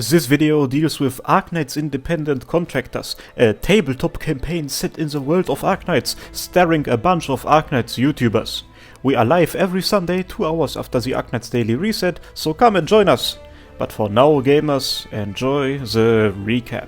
This video deals with Arknights independent contractors, a tabletop campaign set in the world of Arknights, starring a bunch of Arknights YouTubers. We are live every Sunday 2 hours after the Arknights Daily Reset, so come and join us! But for now, gamers, enjoy the recap.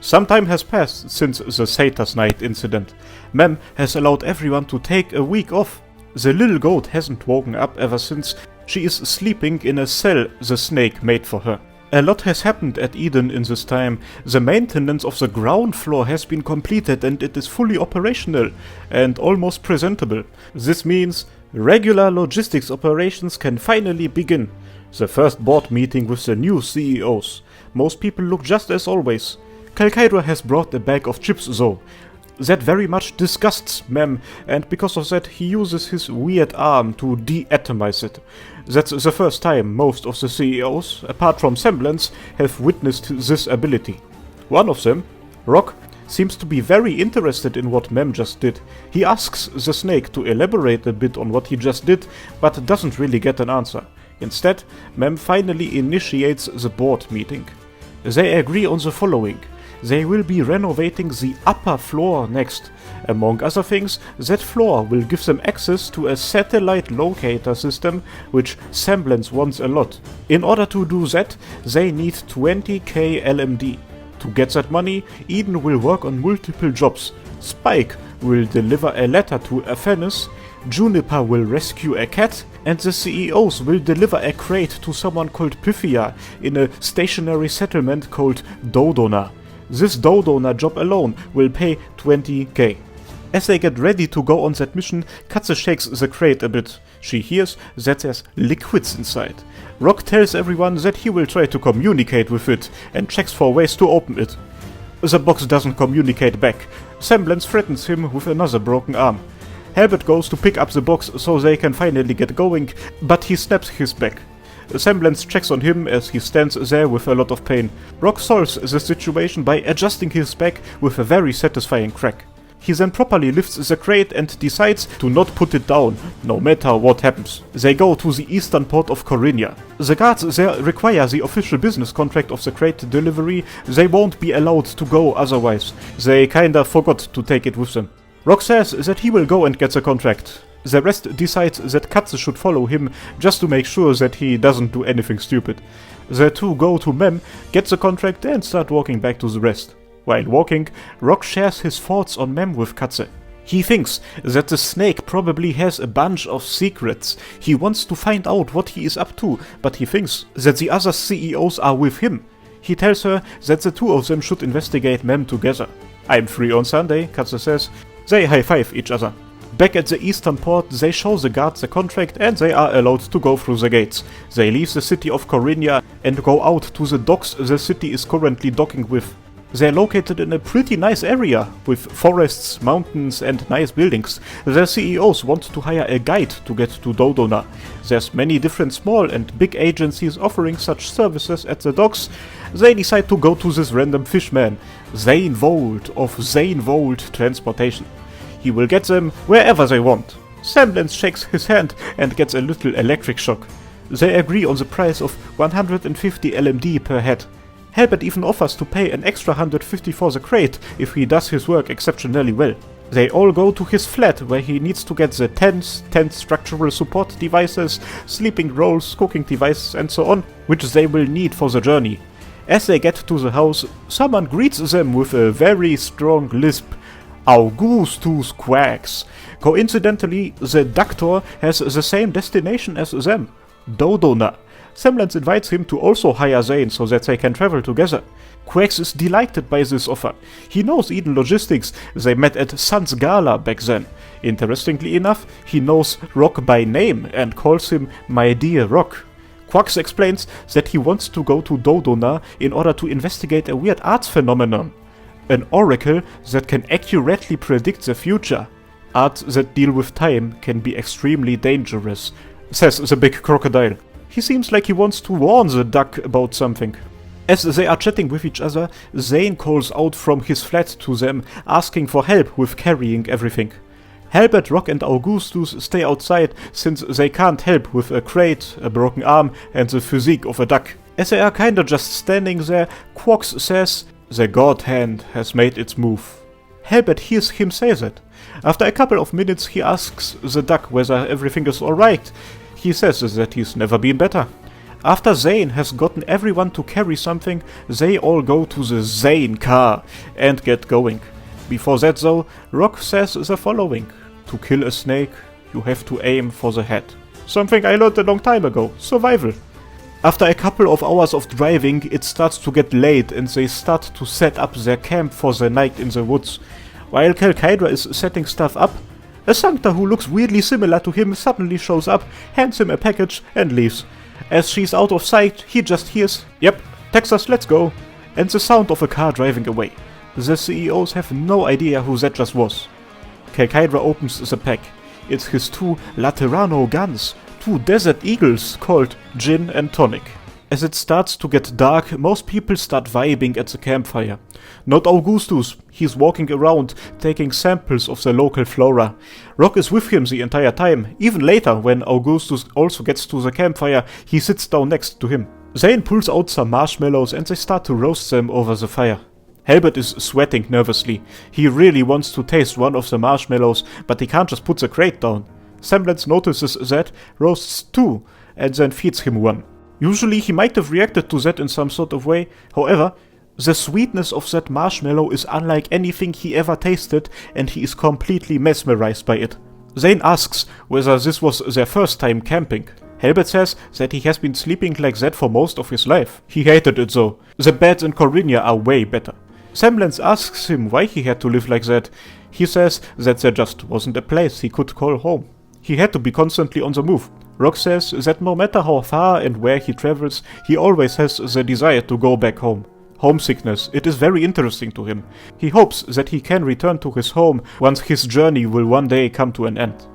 Some time has passed since the Satyr's Night incident. Mem has allowed everyone to take a week off. The little goat hasn't woken up ever since. She is sleeping in a cell the snake made for her. A lot has happened at Eden in this time. The maintenance of the ground floor has been completed and it is fully operational and almost presentable. This means regular logistics operations can finally begin. The first board meeting with the new CEOs. Most people look just as always. Hydra has brought a bag of chips though. That very much disgusts Mem, and because of that he uses his weird arm to de-atomize it. That's the first time most of the CEOs, apart from Semblance, have witnessed this ability. One of them, Rock, seems to be very interested in what Mem just did. He asks the snake to elaborate a bit on what he just did, but doesn't really get an answer. Instead, Mem finally initiates the board meeting. They agree on the following. They will be renovating the upper floor next. Among other things, that floor will give them access to a satellite locator system, which Semblance wants a lot. In order to do that, they need 20k LMD. To get that money, Eden will work on multiple jobs. Spike will deliver a letter to Aphanis, Juniper will rescue a cat, and the CEOs will deliver a crate to someone called Pythia in a stationary settlement called Dodona. This Dodona job alone will pay 20k. As they get ready to go on that mission, Katze shakes the crate a bit. She hears that there's liquids inside. Rock tells everyone that he will try to communicate with it and checks for ways to open it. The box doesn't communicate back. Semblance threatens him with another broken arm. Halbert goes to pick up the box so they can finally get going, but he snaps his back. Semblance checks on him as he stands there with a lot of pain. Rock solves the situation by adjusting his back with a very satisfying crack. He then properly lifts the crate and decides to not put it down, no matter what happens. They go to the eastern port of Corinia. The guards there require the official business contract of the crate delivery. They won't be allowed to go otherwise. They kinda forgot to take it with them. Rock says that he will go and get the contract. The rest decides that Katze should follow him just to make sure that he doesn't do anything stupid. The two go to Mem, get the contract and start walking back to the rest. While walking, Rock shares his thoughts on Mem with Katze. He thinks that the snake probably has a bunch of secrets. He wants to find out what he is up to, but he thinks that the other CEOs are with him. He tells her that the two of them should investigate Mem together. "I'm free on Sunday," Katze says. They high-five each other. Back at the eastern port, they show the guards the contract and they are allowed to go through the gates. They leave the city of Corinia and go out to the docks the city is currently docking with. They're located in a pretty nice area, with forests, mountains and nice buildings. The CEOs want to hire a guide to get to Dodona. There's many different small and big agencies offering such services at the docks. They decide to go to this random fishman, Zane Vold of Zane Vold Transportation. He will get them wherever they want. Semblance shakes his hand and gets a little electric shock. They agree on the price of 150 LMD per head. Halbert even offers to pay an extra 150 for the crate if he does his work exceptionally well. They all go to his flat where he needs to get the tents, tent structural support devices, sleeping rolls, cooking devices and so on, which they will need for the journey. As they get to the house, someone greets them with a very strong lisp. Augustus quacks. Coincidentally, the doctor has the same destination as them, Dodona. Semblance invites him to also hire Zane so that they can travel together. Quacks is delighted by this offer. He knows Eden Logistics, they met at Sun's Gala back then. Interestingly enough, he knows Rock by name and calls him my dear Rock. Quacks explains that he wants to go to Dodona in order to investigate a weird arts phenomenon. An oracle that can accurately predict the future. Arts that deal with time can be extremely dangerous, says the big crocodile. He seems like he wants to warn the duck about something. As they are chatting with each other, Zane calls out from his flat to them, asking for help with carrying everything. Halbert, Rock and Augustus stay outside since they can't help with a crate, a broken arm and the physique of a duck. As they are kinda just standing there, Quarks says, "The God Hand has made its move." Halbert hears him say that. After a couple of minutes he asks the duck whether everything is alright. He says that he's never been better. After Zane has gotten everyone to carry something, they all go to the Zane car and get going. Before that though, Rock says the following: "To kill a snake, you have to aim for the head." Something I learned a long time ago. Survival. After a couple of hours of driving, it starts to get late and they start to set up their camp for the night in the woods. While Hydra is setting stuff up, a Sancta who looks weirdly similar to him suddenly shows up, hands him a package and leaves. As she's out of sight, he just hears, "Yep, Texas, let's go," and the sound of a car driving away. The CEOs have no idea who that just was. Hydra opens the pack. It's his 2 Laterano guns, 2 Desert Eagles called Gin and Tonic. As it starts to get dark, most people start vibing at the campfire. Not Augustus, he's walking around, taking samples of the local flora. Rock is with him the entire time. Even later, when Augustus also gets to the campfire, he sits down next to him. Zane pulls out some marshmallows and they start to roast them over the fire. Halbert is sweating nervously. He really wants to taste one of the marshmallows, but he can't just put the crate down. Semblance notices that, roasts 2, and then feeds him one. Usually he might have reacted to that in some sort of way, however, the sweetness of that marshmallow is unlike anything he ever tasted, and he is completely mesmerized by it. Zane asks whether this was their first time camping. Halbert says that he has been sleeping like that for most of his life. He hated it though. The beds in Corinia are way better. Semblance asks him why he had to live like that. He says that there just wasn't a place he could call home. He had to be constantly on the move. Rock says that no matter how far and where he travels, he always has the desire to go back home. Homesickness, it is very interesting to him. He hopes that he can return to his home once his journey will one day come to an end.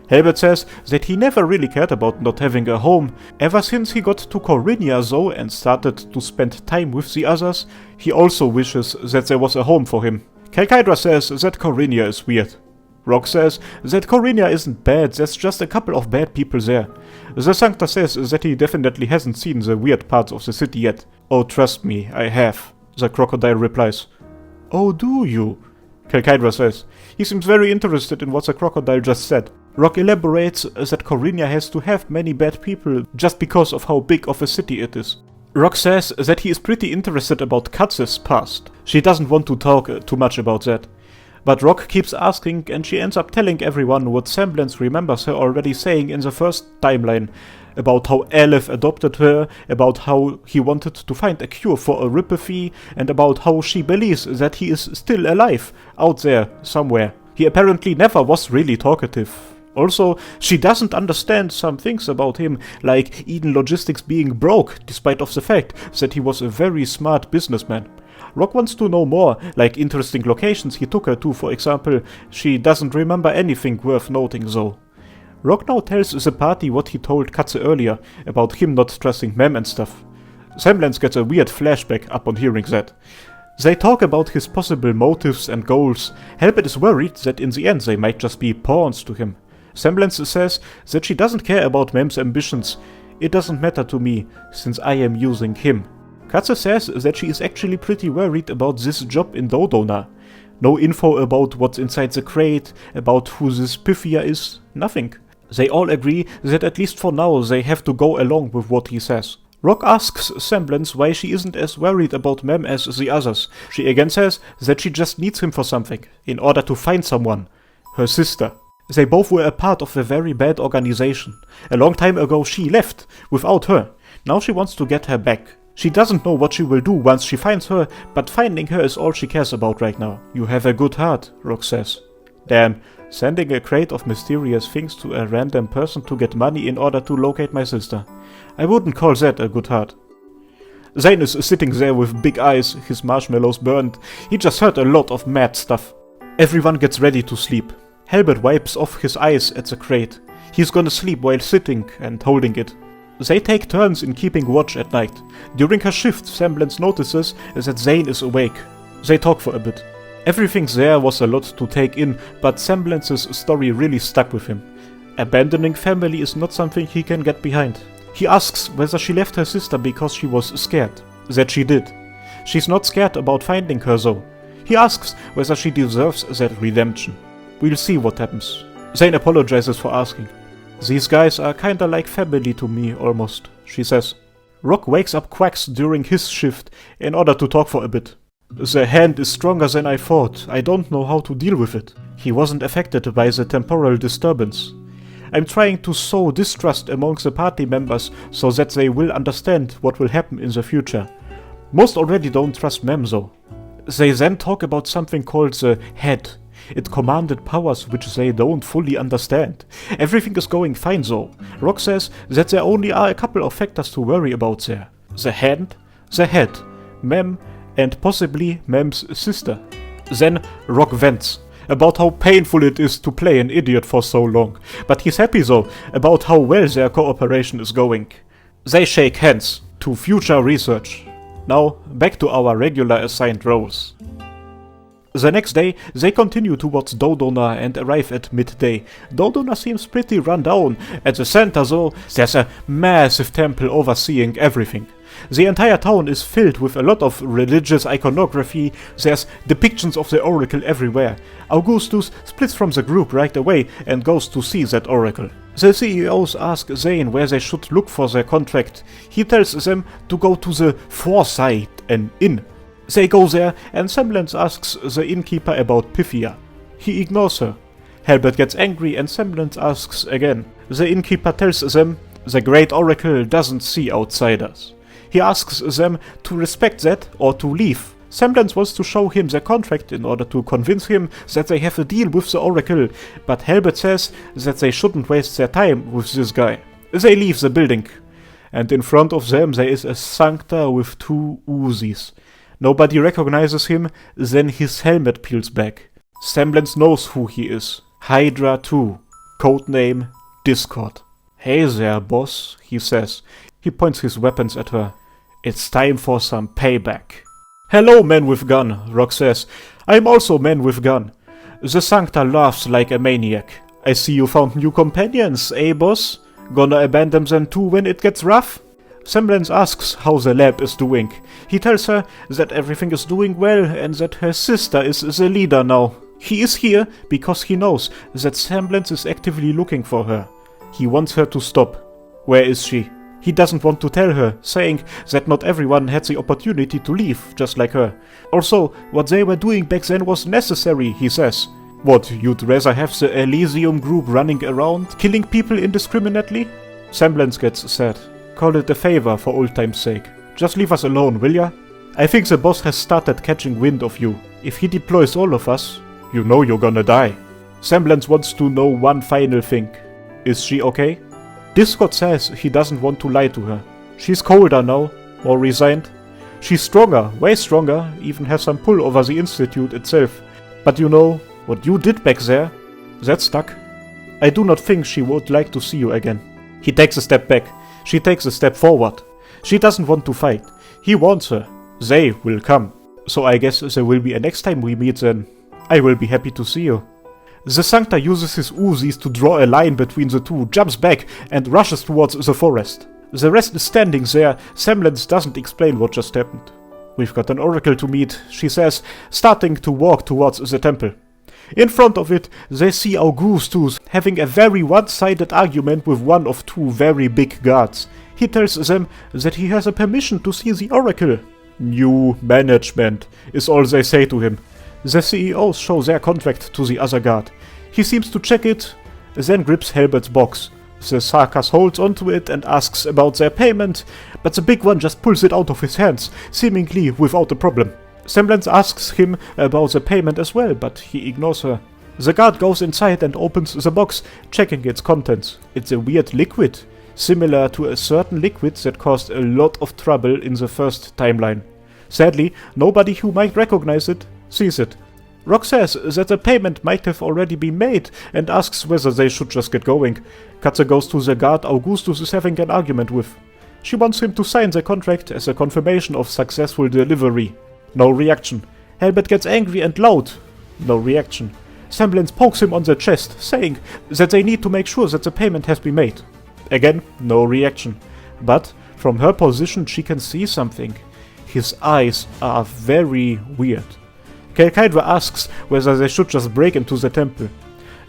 Halbert says that he never really cared about not having a home. Ever since he got to Corinia though and started to spend time with the others, he also wishes that there was a home for him. Hydra says that Corinia is weird. Rock says that Corinia isn't bad, there's just a couple of bad people there. The Sancta says that he definitely hasn't seen the weird parts of the city yet. "Oh, trust me, I have," the crocodile replies. "Oh, do you?" Hydra says. He seems very interested in what the crocodile just said. Rock elaborates that Corinia has to have many bad people just because of how big of a city it is. Rock says that he is pretty interested about Katz's past. She doesn't want to talk too much about that. But Rock keeps asking and she ends up telling everyone what Semblance remembers her already saying in the first timeline, about how Aleph adopted her, about how he wanted to find a cure for erypathy, and about how she believes that he is still alive, out there, somewhere. He apparently never was really talkative. Also, she doesn't understand some things about him, like Eden Logistics being broke, despite of the fact that he was a very smart businessman. Rock wants to know more, like interesting locations he took her to, for example. She doesn't remember anything worth noting though. Rock now tells the party what he told Katze earlier, about him not trusting Mem and stuff. Semblance gets a weird flashback upon hearing that. They talk about his possible motives and goals. Halbert is worried that in the end they might just be pawns to him. Semblance says that she doesn't care about Mem's ambitions. "It doesn't matter to me, since I am using him." Katze says that she is actually pretty worried about this job in Dodona. No info about what's inside the crate, about who this Pythia is, nothing. They all agree that at least for now they have to go along with what he says. Rock asks Semblance why she isn't as worried about Mem as the others. She again says that she just needs him for something, in order to find someone. Her sister. They both were a part of a very bad organization. A long time ago she left, without her. Now she wants to get her back. She doesn't know what she will do once she finds her, but finding her is all she cares about right now. "You have a good heart," Rock says. Damn, sending a crate of mysterious things to a random person to get money in order to locate my sister. I wouldn't call that a good heart. Zane is sitting there with big eyes, his marshmallows burned. He just heard a lot of mad stuff. Everyone gets ready to sleep. Halbert wipes off his eyes at the crate. He's gonna sleep while sitting and holding it. They take turns in keeping watch at night. During her shift, Semblance notices that Zane is awake. They talk for a bit. Everything there was a lot to take in, but Semblance's story really stuck with him. Abandoning family is not something he can get behind. He asks whether she left her sister because she was scared. That she did. She's not scared about finding her though. He asks whether she deserves that redemption. We'll see what happens. Zane apologizes for asking. These guys are kinda like family to me, almost, she says. Rock wakes up Quacks during his shift in order to talk for a bit. The hand is stronger than I thought. I don't know how to deal with it. He wasn't affected by the temporal disturbance. I'm trying to sow distrust amongst the party members so that they will understand what will happen in the future. Most already don't trust Mem though. They then talk about something called the Head. It commanded powers which they don't fully understand. Everything is going fine though. Rock says that there only are a couple of factors to worry about there. The Hand, the Head, Mem, and possibly Mem's sister. Then Rock vents about how painful it is to play an idiot for so long, but he's happy though about how well their cooperation is going. They shake hands to future research. Now back to our regular assigned roles. The next day, they continue towards Dodona and arrive at midday. Dodona seems pretty run down. At the center though, there's a massive temple overseeing everything. The entire town is filled with a lot of religious iconography. There's depictions of the oracle everywhere. Augustus splits from the group right away and goes to see that oracle. The CEOs ask Zane where they should look for their contract. He tells them to go to the Foresight, an inn. They go there and Semblance asks the innkeeper about Pythia. He ignores her. Halbert gets angry and Semblance asks again. The innkeeper tells them the great oracle doesn't see outsiders. He asks them to respect that or to leave. Semblance wants to show him their contract in order to convince him that they have a deal with the oracle, but Halbert says that they shouldn't waste their time with this guy. They leave the building, and in front of them there is a Sancta with 2 Uzis. Nobody recognizes him, then his helmet peels back. Semblance knows who he is. Hydra 2. Codename Discord. Hey there, boss, he says. He points his weapons at her. It's time for some payback. Hello, man with gun, Rock says. I'm also man with gun. The Sancta laughs like a maniac. I see you found new companions, eh, boss? Gonna abandon them too when it gets rough? Semblance asks how the lab is doing. He tells her that everything is doing well and that her sister is the leader now. He is here because he knows that Semblance is actively looking for her. He wants her to stop. Where is she? He doesn't want to tell her, saying that not everyone had the opportunity to leave, just like her. Also, what they were doing back then was necessary, he says. What, you'd rather have the Elysium group running around, killing people indiscriminately? Semblance gets sad. Call it a favor for old time's sake. Just leave us alone, will ya? I think the boss has started catching wind of you. If he deploys all of us, you know you're gonna die. Semblance wants to know one final thing. Is she okay? Discord says he doesn't want to lie to her. She's colder now, more resigned. She's stronger, way stronger, even has some pull over the institute itself. But you know, what you did back there, that stuck. I do not think she would like to see you again. He takes a step back. She takes a step forward. She doesn't want to fight. He wants her. They will come. So I guess there will be a next time we meet then. I will be happy to see you. The Sancta uses his Uzis to draw a line between the two, jumps back and rushes towards the forest. The rest is standing there. Semblance doesn't explain what just happened. We've got an oracle to meet, she says, starting to walk towards the temple. In front of it, they see Augustus having a very one-sided argument with one of 2 very big guards. He tells them that he has a permission to see the oracle. New management is all they say to him. The CEOs show their contract to the other guard. He seems to check it, then grips Halbert's box. The Sarkas holds onto it and asks about their payment, but the big one just pulls it out of his hands, seemingly without a problem. Semblance asks him about the payment as well, but he ignores her. The guard goes inside and opens the box, checking its contents. It's a weird liquid, similar to a certain liquid that caused a lot of trouble in the first timeline. Sadly, nobody who might recognize it sees it. Rock says that the payment might have already been made and asks whether they should just get going. Katze goes to the guard Augustus is having an argument with. She wants him to sign the contract as a confirmation of successful delivery. No reaction. Halbert gets angry and loud. No reaction. Semblance pokes him on the chest, saying that they need to make sure that the payment has been made. Again, no reaction. But from her position she can see something. His eyes are very weird. Hydra asks whether they should just break into the temple.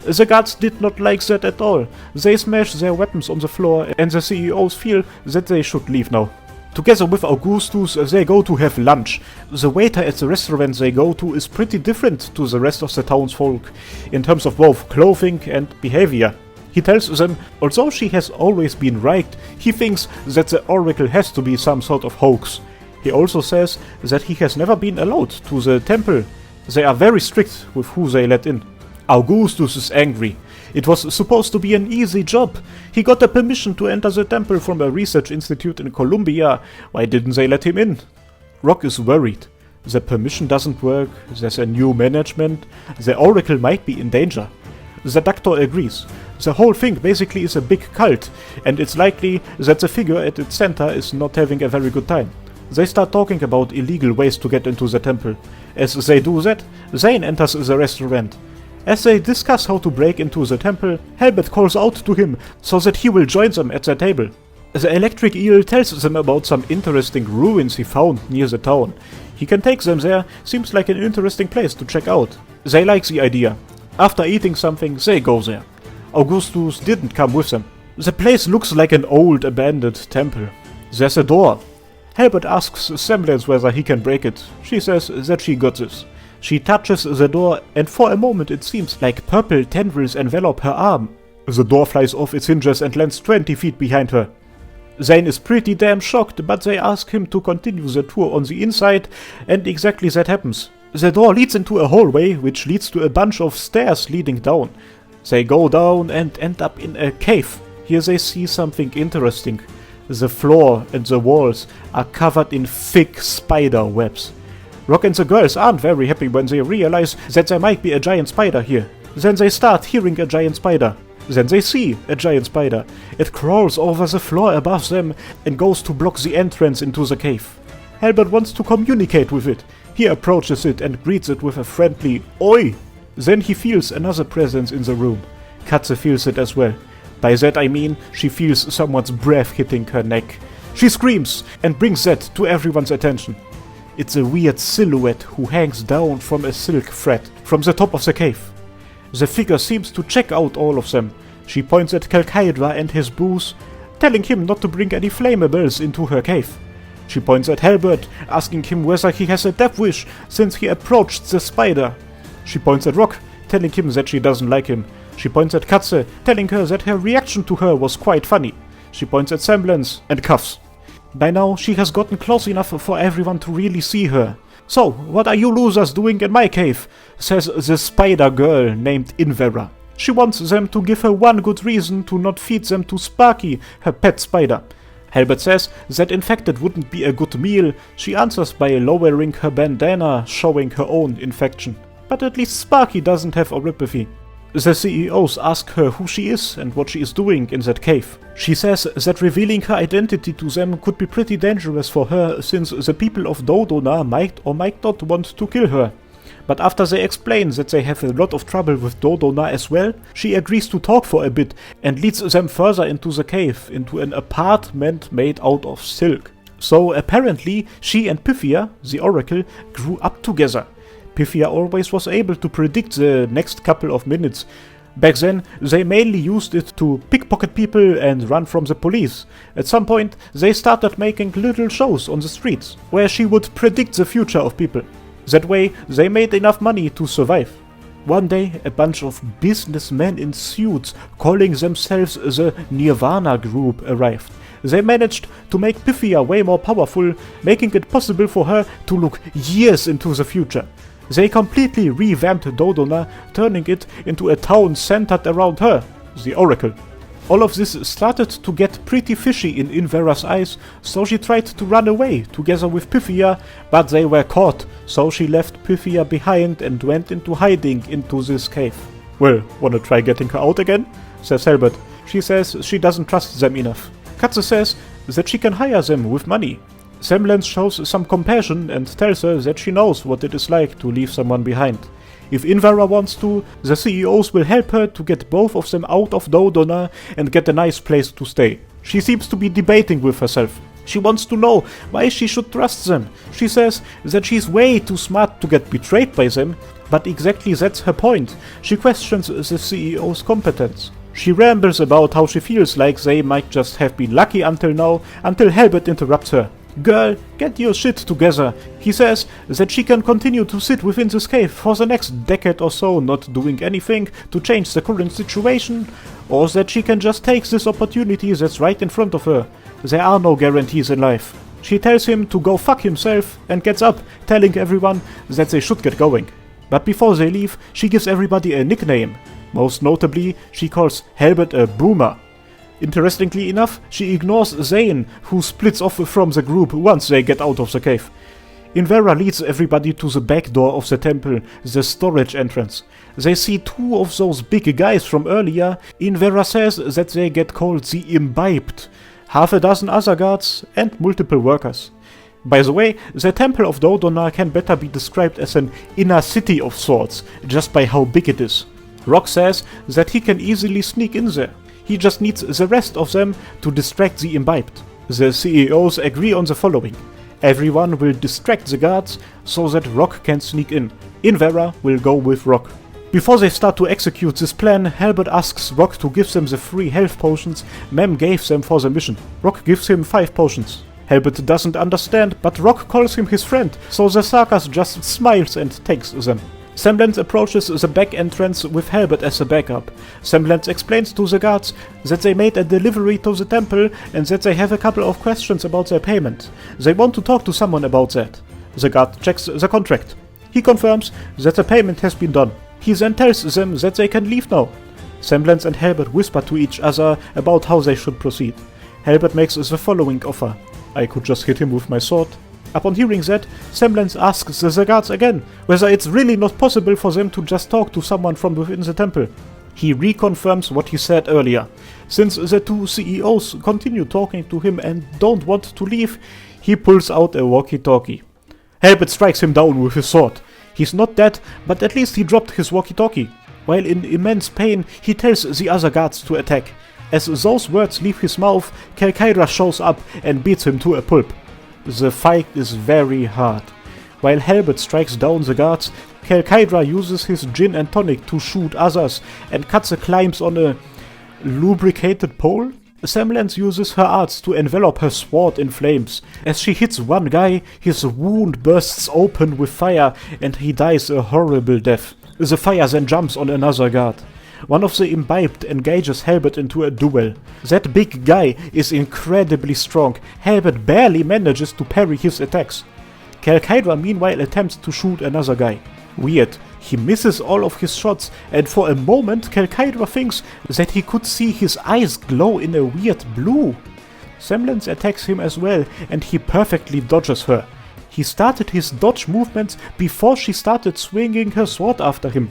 The guards did not like that at all. They smash their weapons on the floor and the CEOs feel that they should leave now. Together with Augustus, they go to have lunch. The waiter at the restaurant they go to is pretty different to the rest of the townsfolk, in terms of both clothing and behavior. He tells them, although she has always been right, he thinks that the oracle has to be some sort of hoax. He also says that he has never been allowed to the temple. They are very strict with who they let in. Augustus is angry. It was supposed to be an easy job. He got the permission to enter the temple from a research institute in Columbia. Why didn't they let him in? Rock is worried. The permission doesn't work, there's a new management, the oracle might be in danger. The doctor agrees. The whole thing basically is a big cult, and it's likely that the figure at its center is not having a very good time. They start talking about illegal ways to get into the temple. As they do that, Zane enters the restaurant. As they discuss how to break into the temple, Helbert calls out to him so that he will join them at their table. The electric eel tells them about some interesting ruins he found near the town. He can take them there, seems like an interesting place to check out. They like the idea. After eating something, they go there. Augustus didn't come with them. The place looks like an old abandoned temple. There's a door. Helbert asks Semblance whether he can break it. She says that she got this. She touches the door and for a moment it seems like purple tendrils envelop her arm. The door flies off its hinges and lands 20 feet behind her. Zane is pretty damn shocked, but they ask him to continue the tour on the inside, and exactly that happens. The door leads into a hallway which leads to a bunch of stairs leading down. They go down and end up in a cave. Here they see something interesting. The floor and the walls are covered in thick spider webs. Rock and the girls aren't very happy when they realize that there might be a giant spider here. Then they start hearing a giant spider. Then they see a giant spider. It crawls over the floor above them and goes to block the entrance into the cave. Helbert wants to communicate with it. He approaches it and greets it with a friendly "Oi!" Then he feels another presence in the room. Katze feels it as well. By that I mean she feels someone's breath hitting her neck. She screams and brings that to everyone's attention. It's a weird silhouette who hangs down from a silk thread from the top of the cave. The figure seems to check out all of them. She points at Hydra and his booze, telling him not to bring any flammables into her cave. She points at Helbert, asking him whether he has a death wish since he approached the spider. She points at Rock, telling him that she doesn't like him. She points at Katze, telling her that her reaction to her was quite funny. She points at Semblance and cuffs. By now, she has gotten close enough for everyone to really see her. "So, what are you losers doing in my cave?" says the spider girl named Invera. She wants them to give her one good reason to not feed them to Sparky, her pet spider. Helbert says that in fact it wouldn't be a good meal. She answers by lowering her bandana, showing her own infection. But at least Sparky doesn't have oropathy. The CEOs ask her who she is and what she is doing in that cave. She says that revealing her identity to them could be pretty dangerous for her, since the people of Dodona might or might not want to kill her. But after they explain that they have a lot of trouble with Dodona as well, she agrees to talk for a bit and leads them further into the cave, into an apartment made out of silk. So apparently she and Pythia, the oracle, grew up together. Pythia always was able to predict the next couple of minutes. Back then, they mainly used it to pickpocket people and run from the police. At some point, they started making little shows on the streets, where she would predict the future of people. That way, they made enough money to survive. One day, a bunch of businessmen in suits, calling themselves the Nirvana Group, arrived. They managed to make Pythia way more powerful, making it possible for her to look years into the future. They completely revamped Dodona, turning it into a town centered around her, the Oracle. All of this started to get pretty fishy in Invera's eyes, so she tried to run away together with Pythia, but they were caught, so she left Pythia behind and went into hiding into this cave. "Well, wanna try getting her out again?" says Helbert. She says she doesn't trust them enough. Katze says that she can hire them with money. Semblance shows some compassion and tells her that she knows what it is like to leave someone behind. If Invera wants to, the CEOs will help her to get both of them out of Dodona and get a nice place to stay. She seems to be debating with herself. She wants to know why she should trust them. She says that she's way too smart to get betrayed by them, but exactly that's her point. She questions the CEO's competence. She rambles about how she feels like they might just have been lucky until now, until Halbert interrupts her. Girl, get your shit together. He says that she can continue to sit within this cave for the next decade or so, not doing anything to change the current situation, or that she can just take this opportunity that's right in front of her. There are no guarantees in life. She tells him to go fuck himself and gets up, telling everyone that they should get going. But before they leave, she gives everybody a nickname. Most notably, she calls Halbert a boomer. Interestingly enough, she ignores Zane, who splits off from the group once they get out of the cave. Invera leads everybody to the back door of the temple, the storage entrance. They see two of those big guys from earlier. Invera says that they get called the imbibed, half a dozen other guards, and multiple workers. By the way, the Temple of Dodona can better be described as an inner city of sorts, just by how big it is. Rock says that he can easily sneak in there. He just needs the rest of them to distract the imbibed. The CEOs agree on the following. Everyone will distract the guards so that Rock can sneak in. Invera will go with Rock. Before they start to execute this plan, Halbert asks Rock to give them the free health potions Mem gave them for the mission. Rock gives him 5 potions. Halbert doesn't understand, but Rock calls him his friend, so the Sarkas just smiles and takes them. Semblance approaches the back entrance with Halbert as a backup. Semblance explains to the guards that they made a delivery to the temple and that they have a couple of questions about their payment. They want to talk to someone about that. The guard checks the contract. He confirms that the payment has been done. He then tells them that they can leave now. Semblance and Halbert whisper to each other about how they should proceed. Halbert makes the following offer. I could just hit him with my sword. Upon hearing that, Semblance asks the guards again whether it's really not possible for them to just talk to someone from within the temple. He reconfirms what he said earlier. Since the two CEOs continue talking to him and don't want to leave, he pulls out a walkie-talkie. Halbert strikes him down with his sword. He's not dead, but at least he dropped his walkie-talkie. While in immense pain, he tells the other guards to attack. As those words leave his mouth, Hydra shows up and beats him to a pulp. The fight is very hard. While Halbert strikes down the guards, Hydra uses his gin and tonic to shoot others and cuts the climbs on a lubricated pole. Semblance uses her arts to envelop her sword in flames. As she hits one guy, his wound bursts open with fire and he dies a horrible death. The fire then jumps on another guard. One of the imbibed engages Halbert into a duel. That big guy is incredibly strong. Halbert barely manages to parry his attacks. Hydra meanwhile attempts to shoot another guy. Weird, he misses all of his shots, and for a moment Hydra thinks that he could see his eyes glow in a weird blue. Semblance attacks him as well, and he perfectly dodges her. He started his dodge movements before she started swinging her sword after him.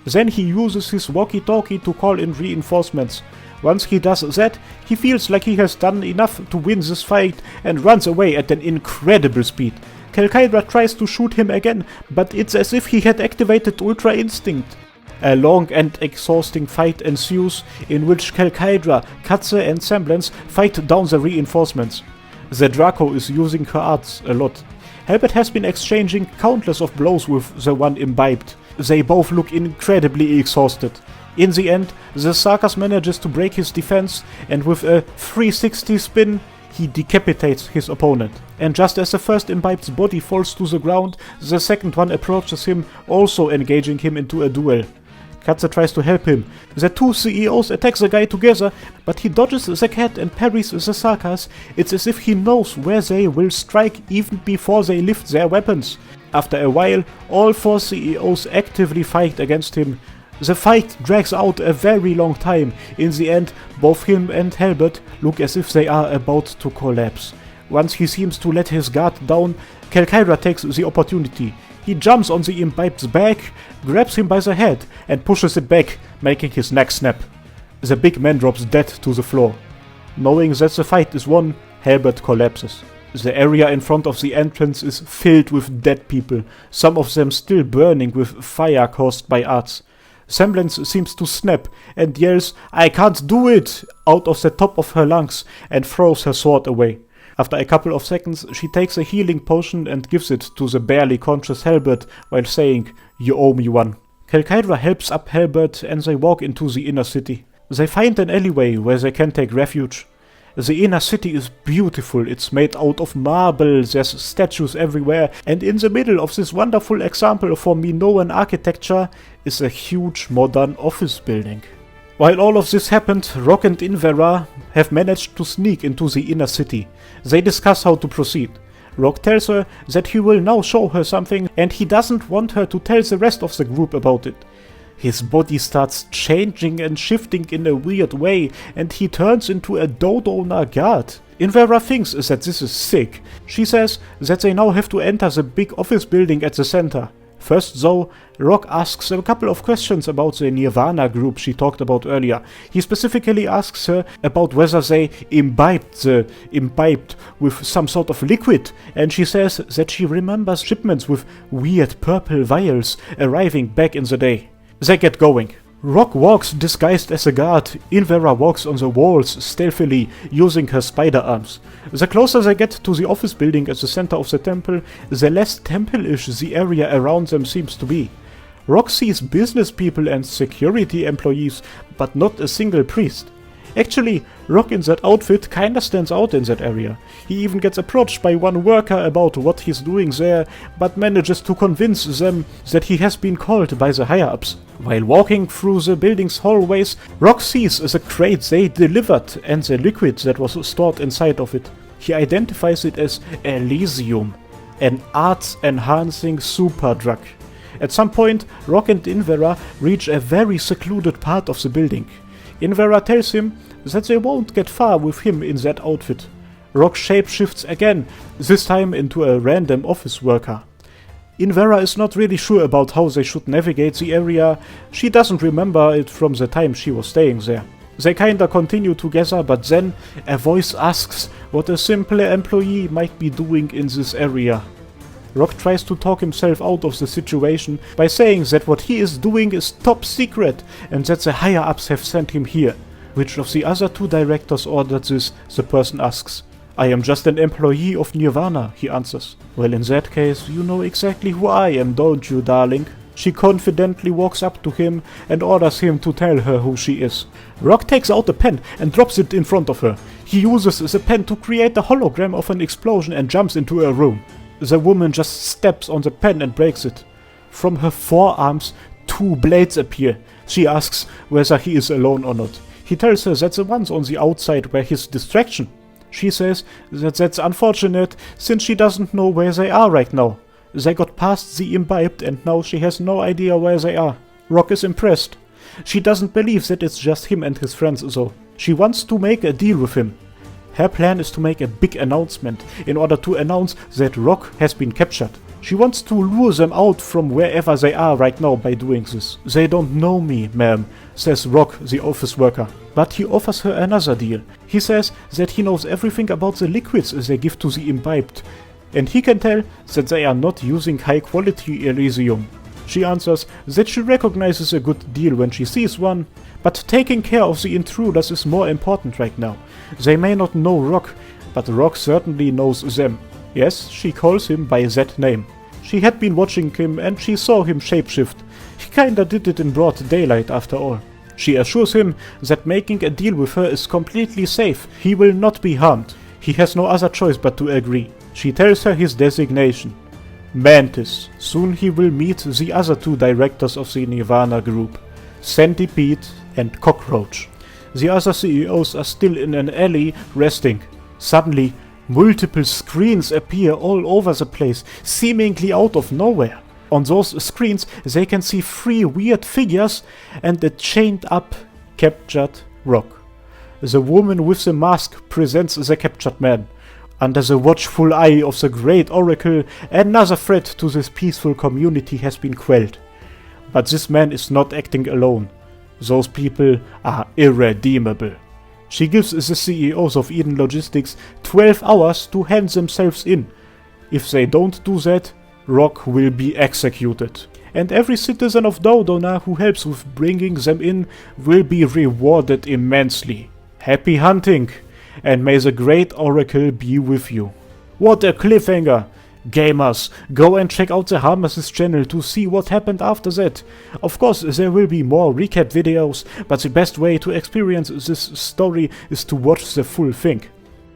Then he uses his walkie-talkie to call in reinforcements. Once he does that, he feels like he has done enough to win this fight and runs away at an incredible speed. Hydra tries to shoot him again, but it's as if he had activated Ultra Instinct. A long and exhausting fight ensues, in which Hydra, Katze and Semblance fight down the reinforcements. The Draco is using her arts a lot. Halbert has been exchanging countless of blows with the one imbibed. They both look incredibly exhausted. In the end, the Sarkas manages to break his defense, and with a 360 spin, he decapitates his opponent. And just as the first imbibed's body falls to the ground, the second one approaches him, also engaging him into a duel. Katze tries to help him. The two CEOs attack the guy together, but he dodges the cat and parries the Sarkas. It's as if he knows where they will strike even before they lift their weapons. After a while, all 4 CEOs actively fight against him. The fight drags out a very long time. In the end, both him and Halbert look as if they are about to collapse. Once he seems to let his guard down, Hydra takes the opportunity. He jumps on the imbibed's back, grabs him by the head, and pushes it back, making his neck snap. The big man drops dead to the floor. Knowing that the fight is won, Halbert collapses. The area in front of the entrance is filled with dead people, some of them still burning with fire caused by arts. Semblance seems to snap and yells, "I can't do it!" out of the top of her lungs and throws her sword away. After a couple of seconds, she takes a healing potion and gives it to the barely conscious Halberd while saying, "You owe me one." Hydra helps up Halberd and they walk into the inner city. They find an alleyway where they can take refuge. The inner city is beautiful, it's made out of marble, there's statues everywhere, and in the middle of this wonderful example for Minoan architecture is a huge modern office building. While all of this happened, Rock and Invera have managed to sneak into the inner city. They discuss how to proceed. Rock tells her that he will now show her something and he doesn't want her to tell the rest of the group about it. His body starts changing and shifting in a weird way and he turns into a Dodona guard. Invera thinks that this is sick. She says that they now have to enter the big office building at the center. First though, Rock asks a couple of questions about the Nirvana group she talked about earlier. He specifically asks her about whether they imbibed with some sort of liquid, and she says that she remembers shipments with weird purple vials arriving back in the day. They get going. Rock walks disguised as a guard, Invera walks on the walls stealthily using her spider arms. The closer they get to the office building at the center of the temple, the less temple-ish the area around them seems to be. Rock sees business people and security employees, but not a single priest. Actually, Rock in that outfit kinda stands out in that area. He even gets approached by one worker about what he's doing there, but manages to convince them that he has been called by the higher-ups. While walking through the building's hallways, Rock sees the crate they delivered and the liquid that was stored inside of it. He identifies it as Elysium, an arts-enhancing super drug. At some point, Rock and Invera reach a very secluded part of the building. Invera tells him that they won't get far with him in that outfit. Rock shapeshifts again, this time into a random office worker. Invera is not really sure about how they should navigate the area. She doesn't remember it from the time she was staying there. They kinda continue together, but then a voice asks what a simple employee might be doing in this area. Rock tries to talk himself out of the situation by saying that what he is doing is top secret and that the higher-ups have sent him here. Which of the other two directors ordered this, the person asks. "I am just an employee of Nirvana," he answers. "Well, in that case, you know exactly who I am, don't you, darling?" She confidently walks up to him and orders him to tell her who she is. Rock takes out a pen and drops it in front of her. He uses the pen to create a hologram of an explosion and jumps into a room. The woman just steps on the pen and breaks it. From her forearms, 2 blades appear. She asks whether he is alone or not. He tells her that the ones on the outside were his distraction. She says that that's unfortunate since she doesn't know where they are right now. They got past the imbibed and now she has no idea where they are. Rock is impressed. She doesn't believe that it's just him and his friends though. She wants to make a deal with him. Her plan is to make a big announcement in order to announce that Rock has been captured. She wants to lure them out from wherever they are right now by doing this. "They don't know me, ma'am," says Rock, the office worker. But he offers her another deal. He says that he knows everything about the liquids they give to the imbibed, and he can tell that they are not using high-quality Elysium. She answers that she recognizes a good deal when she sees one, but taking care of the intruders is more important right now. They may not know Rock, but Rock certainly knows them. Yes, she calls him by that name. She had been watching him and she saw him shapeshift. He kinda did it in broad daylight after all. She assures him that making a deal with her is completely safe. He will not be harmed. He has no other choice but to agree. She tells her his designation. Mantis. Soon he will meet the other 2 directors of the Nirvana group, Centipede and Cockroach. The other CEOs are still in an alley resting. Suddenly, multiple screens appear all over the place, seemingly out of nowhere. On those screens, they can see 3 weird figures and a chained up, captured Rock. The woman with the mask presents the captured man. Under the watchful eye of the Great Oracle, another threat to this peaceful community has been quelled. But this man is not acting alone. Those people are irredeemable. She gives the CEOs of Eden Logistics 12 hours to hand themselves in. If they don't do that, Rock will be executed. and every citizen of Dodona who helps with bringing them in will be rewarded immensely. Happy hunting, and may the great Oracle be with you. What a cliffhanger! Gamers, go and check out the Hamas' channel to see what happened after that. Of course, there will be more recap videos, but the best way to experience this story is to watch the full thing.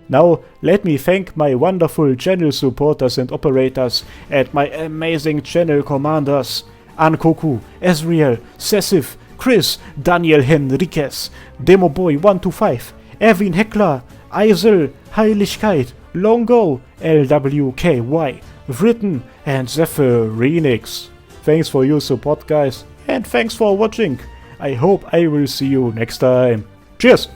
Now, let me thank my wonderful channel supporters and operators, and my amazing channel commanders: Ankoku, Ezreal, Cesith, Chris, Daniel Henriquez, Demoboy125, Erwin Heckler, Eisel, Heiligkeit, Longo, LWKY, Written, and Zephyrinix. Thanks for your support, guys, and thanks for watching. I hope I will see you next time. Cheers!